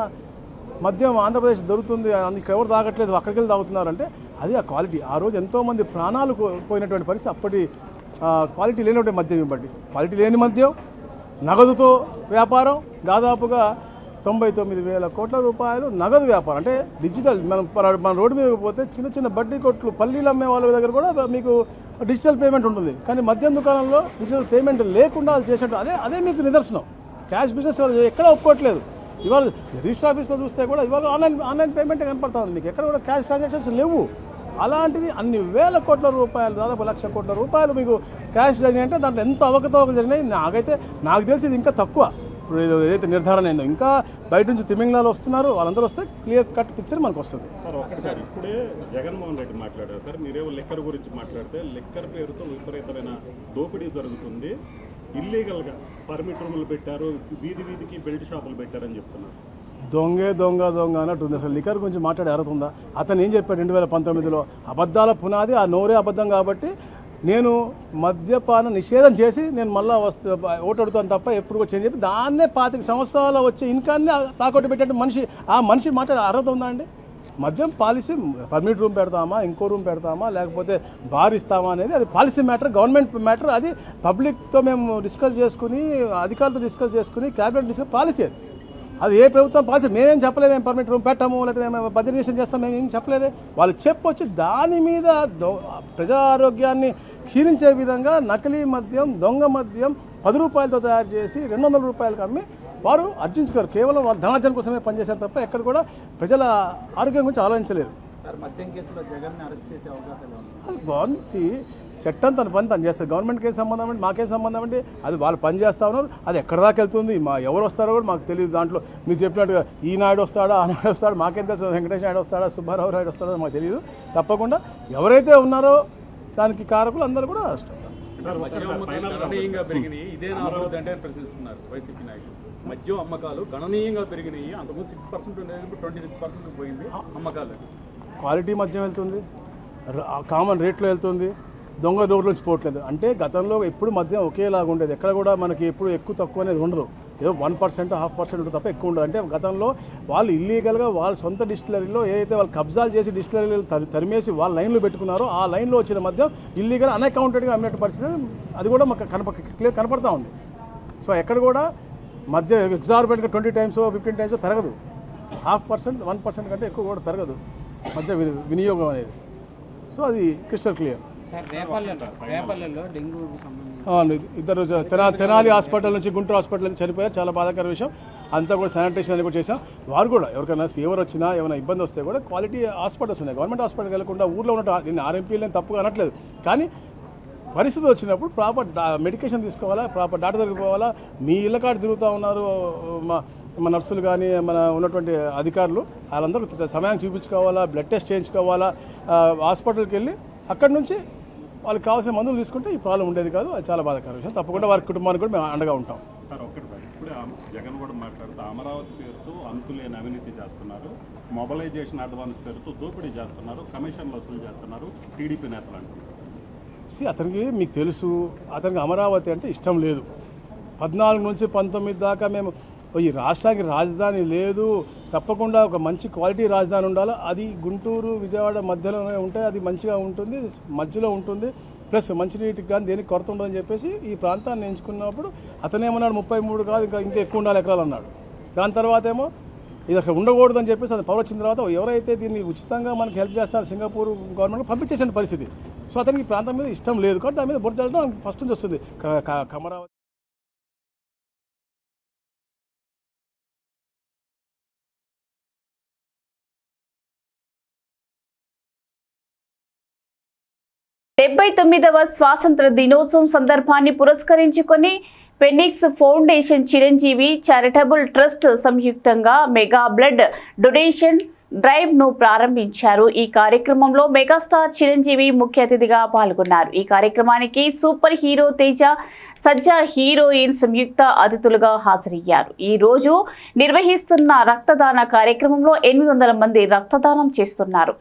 Speaker 5: మద్యం ఆంధ్రప్రదేశ్ దొరుకుతుంది, ఇక్కడ ఎవరు తాగట్లేదు, అక్కడికి వెళ్ళి తాగుతున్నారంటే అది ఆ క్వాలిటీ. ఆ రోజు ఎంతోమంది ప్రాణాలు పోయినటువంటి పరిస్థితి, అప్పటి క్వాలిటీ లేనటువంటి మద్యం ఇవ్వండి. క్వాలిటీ లేని మద్యం, నగదుతో వ్యాపారం, దాదాపుగా 99,000 కోట్ల రూపాయలు నగదు వ్యాపారం. అంటే డిజిటల్ మన రోడ్డు మీద పోతే చిన్న బడ్డీ కొట్లు, పల్లీలు అమ్మే వాళ్ళ దగ్గర కూడా మీకు డిజిటల్ పేమెంట్ ఉంటుంది. కానీ మద్యం దుకాణంలో డిజిటల్ పేమెంట్ లేకుండా చేసేట్టు అదే మీకు నిదర్శనం. క్యాష్ బిజినెస్ ఎక్కడ ఒప్పుకోవట్లేదు. ఇవాళ రిజిస్టర్ ఆఫీస్లో చూస్తే కూడా ఇవాళ ఆన్లైన్ పేమెంట్ కనపడతా ఉంది, మీకు ఎక్కడ కూడా క్యాష్ ట్రాన్సాక్షన్స్ లేవు. అలాంటిది అన్ని వేల కోట్ల రూపాయలు, దాదాపు 1,00,000 కోట్ల రూపాయలు మీకు క్యాష్ జరిగినాయి అంటే దాంట్లో ఎంత అవకతవకలు జరిగినాయి. నాకు తెలిసి ఇది ఇంకా తక్కువ. ఇప్పుడు ఏదైతే నిర్ధారణ అయిందో, ఇంకా బయట నుంచి తిమింగళాలు వస్తున్నారు, వాళ్ళందరూ వస్తే క్లియర్ కట్ పిక్చర్ మనకు వస్తుంది.
Speaker 7: సార్, ఇప్పుడే జగన్మోహన్ రెడ్డి మాట్లాడారు సార్, మీరేమో లిక్కర్ గురించి మాట్లాడితే లిక్కర్ పేరుతో విపరీతమైన దోపిడీ జరుగుతుంది, ఇల్లీగల్గా పర్మిట్ రూములు పెట్టారు, వీధికి బెల్ట్ షాపులు పెట్టారని చెప్తున్నారు.
Speaker 5: దొంగ అన్నట్టు ఉంది. అసలు లిక్కర్ గురించి మాట్లాడే అర్హత ఉందా? అతను ఏం చెప్పాడు 2019లో? అబద్ధాల పునాది, ఆ నోరే అబద్ధం. కాబట్టి నేను మద్యపాన నిషేధం చేసి నేను మళ్ళీ ఓటు అడుగుతాను తప్ప ఎప్పుడు వచ్చి అని చెప్పి దాన్నే 25 సంవత్సరాలు వచ్చే ఇన్కాన్ని తాకట్టు పెట్టే మనిషి మాట్లాడే అర్హత ఉందా అండి? మద్యం పాలసీ, పర్మిట్ రూమ్ పెడతామా, ఇంకో రూమ్ పెడతామా, లేకపోతే బార్ ఇస్తామా అనేది అది పాలసీ మ్యాటర్, గవర్నమెంట్ మ్యాటర్. అది పబ్లిక్తో మేము డిస్కస్ చేసుకుని, అధికారులతో డిస్కస్ చేసుకుని క్యాబినెట్ డిస్కస్ పాలసీ అది ఏ ప్రభుత్వం పాలసీ. మేమేం చెప్పలేదు, మేము పర్మిట్ రూమ్ పెట్టాము, లేకపోతే మేము బదిలీషన్ చేస్తాం, మేము ఏం చెప్పలేదే. వాళ్ళు చెప్పొచ్చి దాని మీద ప్రజా ఆరోగ్యాన్ని క్షీణించే విధంగా నకిలీ మద్యం, దొంగ మద్యం 10 రూపాయలతో తయారు చేసి 200 రూపాయలకు అమ్మి వారు అర్జించుకోరు. కేవలం వాళ్ళ ధనార్జన కోసమే పనిచేశారు తప్ప ఎక్కడ కూడా ప్రజల ఆరోగ్యం గురించి ఆలోచించలేదు. అది బాగుంది, చట్టం తన పని తను చేస్తుంది. గవర్నమెంట్ కేసు సంబంధం అంటే మాకేం సంబంధం అంటే అది వాళ్ళు పని చేస్తూ ఉన్నారు. అది ఎక్కడ దాకా వెళ్తుంది, ఎవరు వస్తారో కూడా మాకు తెలియదు. దాంట్లో మీరు చెప్పినట్టుగా ఈ నాయుడు వస్తాడా, ఆ నాయుడు వస్తాడా మాకేం తెలుసు, వెంకటేష్ నాయుడు వస్తాడా, సుబ్బారావు నాయుడు వస్తాడో మాకు తెలియదు. తప్పకుండా ఎవరైతే ఉన్నారో దానికి కారకులు అందరూ కూడా అరెస్ట్ అవుతారు.
Speaker 8: గణనీయంగా పెరిగినాయి, ఇదే నా అభివృద్ధి అంటే ప్రశ్నిస్తున్నారు వైసీపీ నాయకులు. మద్యం అమ్మకాలు గణనీయంగా పెరిగినాయి. అంతకుముందు 6% ఉండేది, ఇప్పుడు 26% పోయింది అమ్మకాలు.
Speaker 5: క్వాలిటీ మద్యం వెళ్తుంది, కామన్ రేట్లో వెళ్తుంది, దొంగ డోర్ల నుంచి పోవట్లేదు. అంటే గతంలో ఎప్పుడు మద్యం ఒకేలాగా ఉండేది, ఎక్కడ కూడా మనకి ఎప్పుడు ఎక్కువ తక్కువ అనేది ఉండదు. ఏదో 1%, 0.5% ఉంటుంది తప్ప ఎక్కువ ఉండదు. అంటే గతంలో వాళ్ళు ఇల్లీగల్గా వాళ్ళ సొంత డిస్టిలరీలో ఏదైతే వాళ్ళు కబ్జాలు చేసి డిస్టిలరీలు తరిమేసి వాళ్ళ లైన్లో పెట్టుకున్నారో ఆ లైన్లో వచ్చిన మద్యం ఇల్లీగల్ అన్అకౌంటెడ్గా అమ్మినట్టు పరిస్థితి అది కూడా మాకు క్లియర్ కనపడతా ఉంది. సో ఎక్కడ కూడా మధ్య ఎగ్జార్బెంట్గా 20 times 15 times పెరగదు. 0.5%, 1% కంటే ఎక్కువ కూడా పెరగదు మధ్య వినియోగం అనేది. సో అది క్రిస్టల్ క్లియర్. ఇద్దరు తెనాలి హాస్పిటల్ నుంచి గుంటూరు హాస్పిటల్ నుంచి చనిపోయారు. చాలా బాధాకర విషయం. అంతా కూడా శానిటేషన్ అని కూడా చేశాం. వారు కూడా ఎవరికైనా ఫీవర్ వచ్చినా ఏమైనా ఇబ్బంది వస్తే కూడా క్వాలిటీ హాస్పిటల్స్ ఉన్నాయి. గవర్నమెంట్ హాస్పిటల్కి వెళ్ళకుండా ఊర్లో ఉన్న నేను ఆర్ఎంపీలను తప్పుగా అనట్లేదు, కానీ పరిస్థితి వచ్చినప్పుడు ప్రాపర్ మెడికేషన్ తీసుకోవాలా, ప్రాపర్ డాక్టర్ దగ్గరికి పోవాలా. మీ ఇళ్ళ కాడ తిరుగుతూ ఉన్నారు మన నర్సులు కానీ మన ఉన్నటువంటి అధికారులు, వాళ్ళందరూ సమయాన్ని చూపించుకోవాలా, బ్లడ్ టెస్ట్ చేయించుకోవాలా, హాస్పిటల్కి వెళ్ళి అక్కడి నుంచి వాళ్ళకి కావాల్సిన మందులు తీసుకుంటే ఈ ప్రాబ్లం ఉండేది కాదు. అది చాలా బాధాకర విషయం. తప్పకుండా వారి కుటుంబానికి కూడా మేము అండగా ఉంటాం.
Speaker 7: సార్ ఇప్పుడే జగన్ కూడా మాట్లాడుతూ అమరావతి పేరుతో అంతులేని అవినీతి చేస్తున్నారు, మొబలైజేషన్ అడ్వాన్స్ పేరుతో దోపిడీ చేస్తున్నారు, కమిషన్లు వసూలు చేస్తున్నారు టీడీపీ నేతలు అంటున్నారు.
Speaker 5: అతనికి మీకు తెలుసు, అతనికి అమరావతి అంటే ఇష్టం లేదు. 14 నుంచి 19 దాకా మేము ఈ రాష్ట్రానికి రాజధాని లేదు, తప్పకుండా ఒక మంచి క్వాలిటీ రాజధాని ఉండాలి, అది గుంటూరు విజయవాడ మధ్యలోనే ఉంటే అది మంచిగా ఉంటుంది, మధ్యలో ఉంటుంది, ప్లస్ మంచినీటికి కానీ దేనికి కొరత ఉండదని చెప్పేసి ఈ ప్రాంతాన్ని ఎంచుకున్నప్పుడు అతనేమన్నాడు 33 కాదు ఇంకా ఎక్కువ ఉండాలి ఎకరాలు అన్నాడు. దాని తర్వాత ఏమో ఇది అక్కడ ఉండకూడదని చెప్పేసి అది పవర్ వచ్చిన తర్వాత ఎవరైతే దీన్ని ఉచితంగా మనకి హెల్ప్ చేస్తారో సింగపూర్ గవర్నమెంట్ పంపించేసిన పరిస్థితి. సో అతనికి ఈ ప్రాంతం మీద ఇష్టం లేదు కాబట్టి దాని మీద బుర్ర చల్లడం ఫస్ట్ నుంచి వస్తుంది. అమరావతి
Speaker 1: డెబ్బై 79వ స్వాతంత్ర దినోత్సవం సందర్భాన్ని పురస్కరించుకొని Phoenix foundation Chiranjeevi charitable trust సంయుక్తంగా మెగా బ్లడ్ డొనేషన్ డ్రైవ్ ను ప్రారంభించారు. ఈ కార్యక్రమంలో మెగాస్టార్ చిరంజీవి ముఖ్య అతిథిగా పాల్గొన్నారు. ఈ కార్యక్రమానికి సూపర్ హీరో తేజ, సజ్జా హీరోయిన్ సంయుక్త అతిథులుగా హాజరయ్యారు. ఈ రోజు నిర్వహిస్తున్న రక్తదాన కార్యక్రమంలో 800 మంది రక్తదానం చేస్తున్నారు.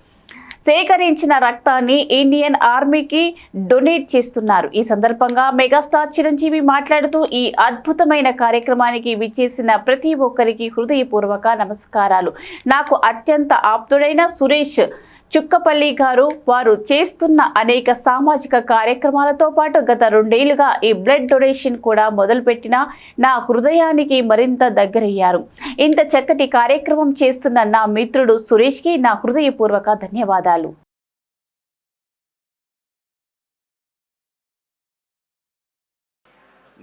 Speaker 1: సేకరించిన రక్తాన్ని ఇండియన్ ఆర్మీకి డొనేట్ చేస్తున్నారు. ఈ సందర్భంగా మెగాస్టార్ చిరంజీవి మాట్లాడుతూ ఈ అద్భుతమైన కార్యక్రమానికి విచ్చేసిన ప్రతి ఒక్కరికి హృదయపూర్వక నమస్కారాలు. నాకు అత్యంత ఆప్తుడైన సురేష్ చుక్కపల్లి గారు వారు చేస్తున్న అనేక సామాజిక కార్యక్రమాలతో పాటు గత 2 ఏళ్లుగా ఈ బ్లడ్ డొనేషన్ కూడా మొదలుపెట్టిన నా హృదయానికి మరింత దగ్గరయ్యారు. ఇంత చక్కటి కార్యక్రమం చేస్తున్న నా మిత్రుడు సురేష్కి నా హృదయపూర్వక ధన్యవాదాలు.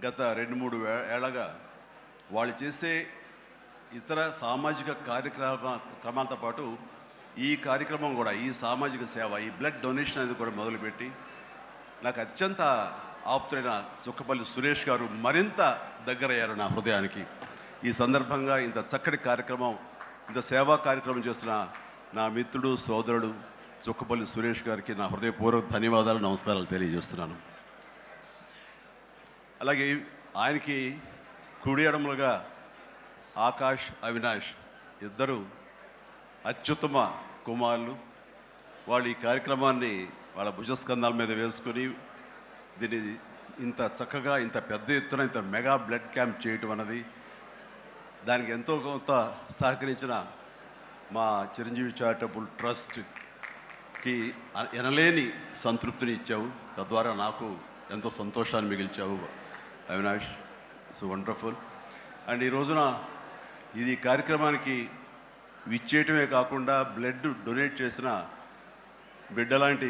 Speaker 9: గత 2-3 ఏళ్ళగా వాళ్ళు చేసే ఇతర సామాజిక కార్యక్రమాలతో పాటు ఈ కార్యక్రమం కూడా, ఈ సామాజిక సేవ, ఈ బ్లడ్ డొనేషన్ అనేది కూడా మొదలుపెట్టి నాకు అత్యంత ఆప్తులైన చుక్కపల్లి సురేష్ గారు మరింత దగ్గరయ్యారు నా హృదయానికి. ఈ సందర్భంగా ఇంత చక్కటి కార్యక్రమం, ఇంత సేవా కార్యక్రమం చేస్తున్న నా మిత్రుడు సోదరుడు చుక్కపల్లి సురేష్ గారికి నా హృదయపూర్వక ధన్యవాదాలు, నమస్కారాలు తెలియజేస్తున్నాను. అలాగే ఆయనకి కుడి ఎడమలుగా ఆకాష్, అవినాష్ ఇద్దరు అత్యుత్తమ కుమారులు. వాళ్ళు ఈ కార్యక్రమాన్ని వాళ్ళ భుజస్కంధాల మీద వేసుకొని దీన్ని ఇంత చక్కగా, ఇంత పెద్ద ఎత్తున, ఇంత మెగా బ్లడ్ క్యాంప్ చేయటం అన్నది, దానికి ఎంతో కొంత సహకరించిన మా చిరంజీవి చారిటబుల్ ట్రస్ట్కి ఎనలేని సంతృప్తిని ఇచ్చావు. తద్వారా నాకు ఎంతో సంతోషాన్ని మిగిల్చావు అవినాష్. So wonderful. అండ్ ఈ రోజున ఇది కార్యక్రమానికి విచ్చేయటమే కాకుండా బ్లడ్ డొనేట్ చేసిన బిడ్డలాంటి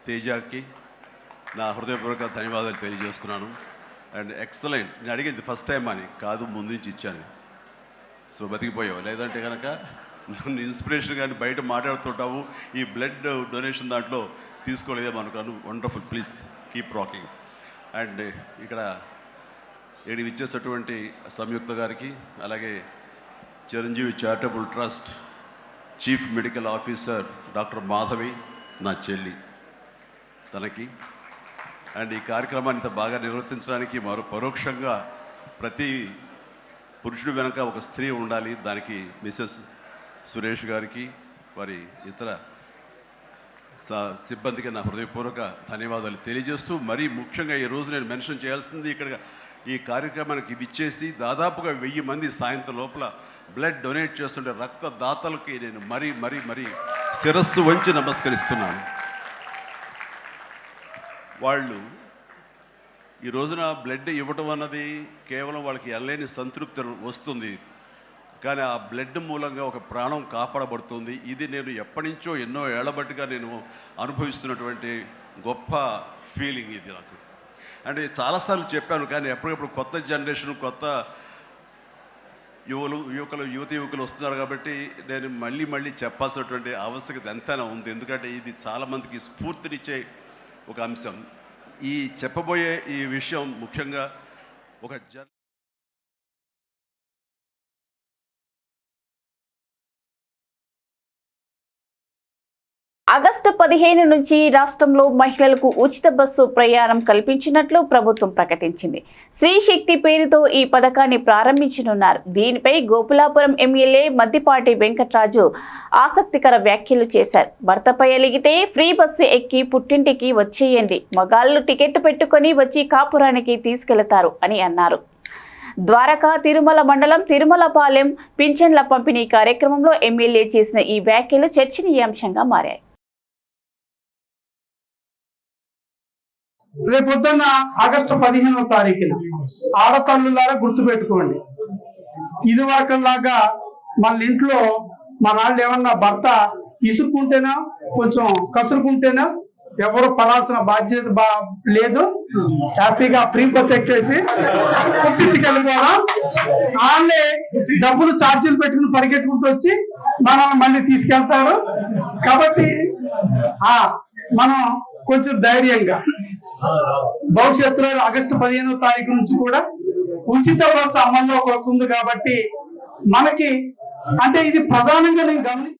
Speaker 9: తేజాకి నా హృదయపూర్వక ధన్యవాదాలు తెలియజేస్తున్నాను. And excellent. నేను అడిగేది ఫస్ట్ టైం అని కాదు, ముందు నుంచి ఇచ్చాను. సో బతికిపోయావు, లేదంటే కనుక నన్ను ఇన్స్పిరేషన్ కానీ బయట మాట్లాడుతుంటావు, ఈ బ్లడ్ డొనేషన్ దాంట్లో తీసుకోలేదేమో అనుకోను. Wonderful, please keep rocking. And ఇక్కడ ఏడు ఇచ్చేటటువంటి సంయుక్త గారికి, అలాగే Chiranjeevi charitable trust chief medical officer doctor Madhavi, నా చెల్లి, తనకి, అండ్ ఈ కార్యక్రమాన్ని ఇంత బాగా నిర్వర్తించడానికి పరోక్షంగా ప్రతి పురుషుడు వెనక ఒక స్త్రీ ఉండాలి, దానికి మిసెస్ సురేష్ గారికి, వారి ఇతర సిబ్బందికి నా హృదయపూర్వక ధన్యవాదాలు తెలియజేస్తూ, మరీ ముఖ్యంగా ఈ రోజు నేను మెన్షన్ చేయాల్సింది, ఇక్కడ ఈ కార్యక్రమానికి విచ్చేసి దాదాపుగా 1000 మంది సాయంత్రం లోపల బ్లడ్ డొనేట్ చేస్తుంటే రక్తదాతలకి నేను మరీ మరీ మరీ శిరస్సు వంచి నమస్కరిస్తున్నాను. వాళ్ళు ఈ రోజున బ్లడ్ ఇవ్వటం అన్నది కేవలం వాళ్ళకి ఎల్లేని సంతృప్తి వస్తుంది, కానీ ఆ బ్లడ్ మూలంగా ఒక ప్రాణం కాపాడబడుతుంది. ఇది నేను ఎప్పటి నుంచో ఎన్నో ఏళ్లబట్టిగా నేను అనుభవిస్తున్నటువంటి గొప్ప ఫీలింగ్ ఇది నాకు. అంటే చాలాసార్లు చెప్పాను, కానీ ఎప్పటికప్పుడు కొత్త జనరేషన్, కొత్త యువకులు వస్తున్నారు కాబట్టి నేను మళ్ళీ చెప్పాల్సినటువంటి ఆవశ్యకత ఎంతైనా ఉంది. ఎందుకంటే ఇది చాలామందికి స్ఫూర్తినిచ్చే ఒక అంశం. ఈ చెప్పబోయే ఈ విషయం ముఖ్యంగా ఒక
Speaker 1: ఆగస్టు 15 నుంచి రాష్ట్రంలో మహిళలకు ఉచిత బస్సు ప్రయాణం కల్పించినట్లు ప్రభుత్వం ప్రకటించింది. స్త్రీ శక్తి పేరుతో ఈ పథకాన్ని ప్రారంభించనున్నారు. దీనిపై గోపులాపురం ఎమ్మెల్యే మద్దిపాటి వెంకటరాజు ఆసక్తికర వ్యాఖ్యలు చేశారు. భర్తపై అలిగితే ఫ్రీ బస్సు ఎక్కి పుట్టింటికి వచ్చేయండి, మగాళ్ళు టికెట్ పెట్టుకొని వచ్చి కాపురానికి తీసుకెళతారు అని అన్నారు. ద్వారకా తిరుమల మండలం తిరుమలపాలెం పింఛన్ల పంపిణీ కార్యక్రమంలో ఎమ్మెల్యే చేసిన ఈ వ్యాఖ్యలు చర్చనీయాంశంగా మారాయి.
Speaker 10: రేపొద్దున్న ఆగస్టు 15వ తారీఖున ఆడతల్లులారా గుర్తుపెట్టుకోండి, ఇది వరకులాగా మన ఇంట్లో మన వాళ్ళు ఏమన్నా భర్త ఇసుక్కుంటేనా కొంచెం కసురుకుంటేనా ఎవరు పడాల్సిన బాధ్యత లేదు. హ్యాపీగా ఫ్రీ బస్ ఎక్కేసి పుట్టింటికి వెళ్ళిపోవడం, వాళ్ళే డబ్బులు ఛార్జీలు పెట్టుకుని పరిగెట్టుకుంటూ వచ్చి మనల్ని మళ్ళీ తీసుకెళ్తారు. కాబట్టి మనం కొంచెం ధైర్యంగా భవిష్యత్తులో ఆగస్టు 15వ తారీఖు నుంచి కూడా ఉచిత బస్సు అమల్లోకి వస్తుంది. కాబట్టి మనకి అంటే ఇది ప్రధానంగా నేను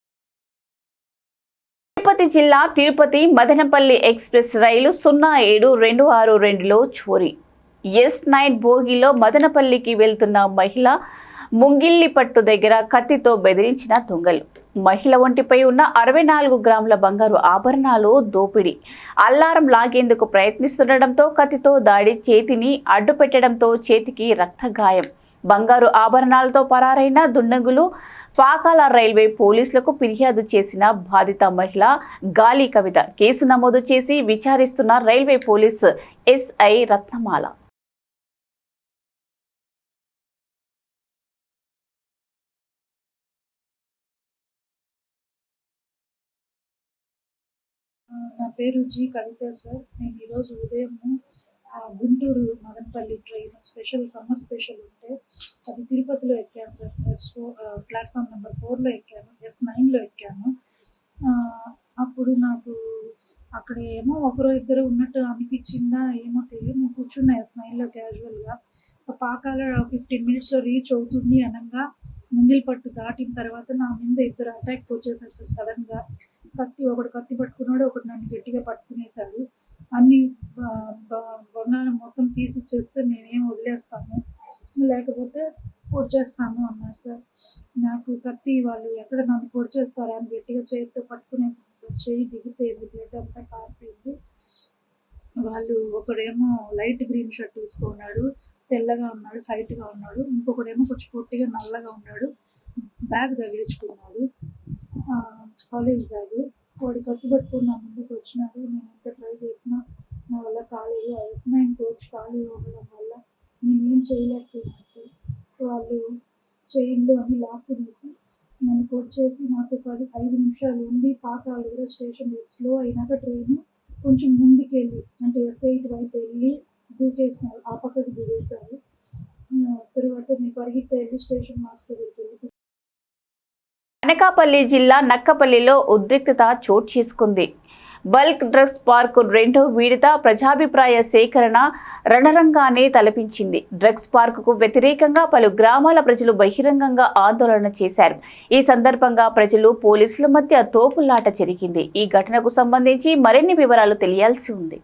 Speaker 1: తిరుపతి జిల్లా తిరుపతి మదనపల్లి ఎక్స్ప్రెస్ రైలు 07-262లో చోరీ. S9 బోగిలో మదనపల్లికి వెళ్తున్న మహిళ ముంగిల్లిపట్టు దగ్గర కత్తితో బెదిరించిన దొంగలు. మహిళ ఒంటిపై ఉన్న 64 గ్రాముల బంగారు ఆభరణాలు దోపిడీ. అల్లారం లాగేందుకు ప్రయత్నిస్తుండటంతో కత్తితో దాడి, చేతిని అడ్డు పెట్టడంతో చేతికి రక్తగాయం. బంగారు ఆభరణాలతో పరారైన దుండగులు. పాకాల రైల్వే పోలీసులకు ఫిర్యాదు చేసిన బాధిత మహిళ గాలి కవిత కేసు నమోదు చేసి విచారిస్తున్న రైల్వే పోలీసు SI రత్నమాల.
Speaker 11: నా పేరు జి కవిత సార్. నేను ఈరోజు ఉదయం Guntur Madanapalle train summer special ఉంటే అది తిరుపతిలో ఎక్కాను సార్. ప్లాట్ఫామ్ నెంబర్ 4లో ఎక్కాను, S9లో ఎక్కాను. అప్పుడు నాకు అక్కడ ఏమో ఒకరో ఇద్దరు ఉన్నట్టు అనిపించిందా ఏమో తెలియదు. నేను కూర్చున్నా S9లో క్యాజువల్గా. పాకాల 15 minutesలో రీచ్ అవుతుంది అనగా ముంగిల్పట్టు దాటిన తర్వాత నా మీద ఇద్దరు అటాక్ వచ్చేసారు సార్. సడన్గా ఒకడు కత్తి పట్టుకున్నాడు, ఒకటి నన్ను గట్టిగా పట్టుకునేశాడు. అన్ని బంగారం మొత్తం తీసి ఇచ్చేస్తే మేమేం వదిలేస్తాము, లేకపోతే పొడిచేస్తాము అన్నారు సార్. నాకు కత్తి వాళ్ళు ఎక్కడ నన్ను పొడిచేస్తారా అని గట్టిగా చేతితో పట్టుకునేసాను సార్. చేయి దిగిపోయింది, బ్లడ్ అంతా కారిపోయింది. వాళ్ళు ఒకడేమో లైట్ గ్రీన్ షర్ట్ వేసుకున్నాడు, తెల్లగా ఉన్నాడు, హైట్గా ఉన్నాడు. ఇంకొకడేమో కొంచెం పొట్టిగా నల్లగా ఉన్నాడు, బ్యాగ్ తగిలించుకున్నాడు, కాలేజ్ బ్యాగ్. వాడు కత్తి పట్టుకుని నా ముందుకు వచ్చినాడు. నేను ఎంత ట్రై చేసినా నా వల్ల కాలేదు. S9 కోచ్ ఖాళీ ఉండడం వల్ల నేనేం చేయలేకపోయినాను సార్. వాళ్ళు చైన్లు అని లాక్కునేసి నన్ను కొట్టేసి నాకు 5 నిమిషాలు ఉండి పాకాల దగ్గర స్టేషన్ స్లో అయినాక ట్రైన్ కొంచెం ముందుకెళ్ళి అంటే S8 వైపు వెళ్ళి దూకేసినారు, ఆ పక్కకి దిగేశారు. తర్వాత నేను పరిగెత్తి వెళ్ళి స్టేషన్ మాస్టర్ దగ్గరికి వెళ్ళి
Speaker 1: అనకాపల్లి జిల్లా నక్కపల్లిలో ఉద్రిక్తత చోటు చేసుకుంది. బల్క్ డ్రగ్స్ పార్కు రెండో విడత ప్రజాభిప్రాయ సేకరణ రణరంగాన్ని తలపించింది. డ్రగ్స్ పార్కుకు వ్యతిరేకంగా పలు గ్రామాల ప్రజలు బహిరంగంగా ఆందోళన చేశారు. ఈ సందర్భంగా ప్రజలు పోలీసుల మధ్య తోపులాట జరిగింది. ఈ ఘటనకు సంబంధించి మరిన్ని వివరాలు తెలియాల్సి ఉంది.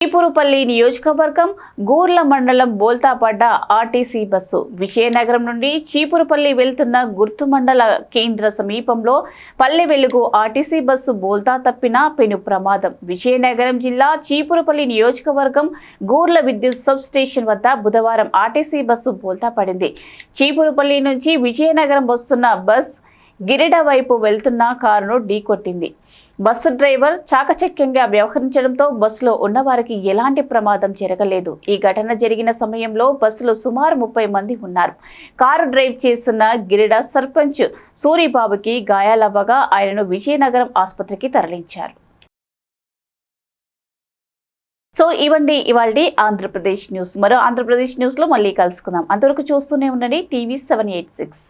Speaker 1: చీపురుపల్లి నియోజకవర్గం గూర్ల మండలం బోల్తాపడ్డ ఆర్టీసీ బస్సు విజయనగరం నుండి చీపురుపల్లి వెళ్తున్న గుర్తు మండల కేంద్ర సమీపంలో పల్లె వెలుగు ఆర్టీసీ బస్సు బోల్తా తప్పిన పెను ప్రమాదం. విజయనగరం జిల్లా చీపురుపల్లి నియోజకవర్గం గూర్ల విద్యుత్ సబ్ స్టేషన్ వద్ద బుధవారం ఆర్టీసీ బస్సు బోల్తా పడింది. చీపురుపల్లి నుంచి విజయనగరం వస్తున్న బస్ గిరిడ వైపు వెళ్తున్న కారును ఢీకొట్టింది. బస్సు డ్రైవర్ చాకచక్యంగా వ్యవహరించడంతో బస్సులో ఉన్నవారికి ఎలాంటి ప్రమాదం జరగలేదు. ఈ ఘటన జరిగిన సమయంలో బస్సులో సుమారు 30 మంది ఉన్నారు. కారు డ్రైవ్ చేస్తున్న గిరిడ సర్పంచ్ సూరిబాబుకి గాయాలవ్వగా ఆయనను విజయనగరం ఆసుపత్రికి తరలించారు. సో ఇవండి ఇవాల్టి ఆంధ్రప్రదేశ్ న్యూస్. మరో ఆంధ్రప్రదేశ్ న్యూస్లో మళ్ళీ కలుసుకుందాం. అంతవరకు చూస్తూనే ఉండండి TV 786.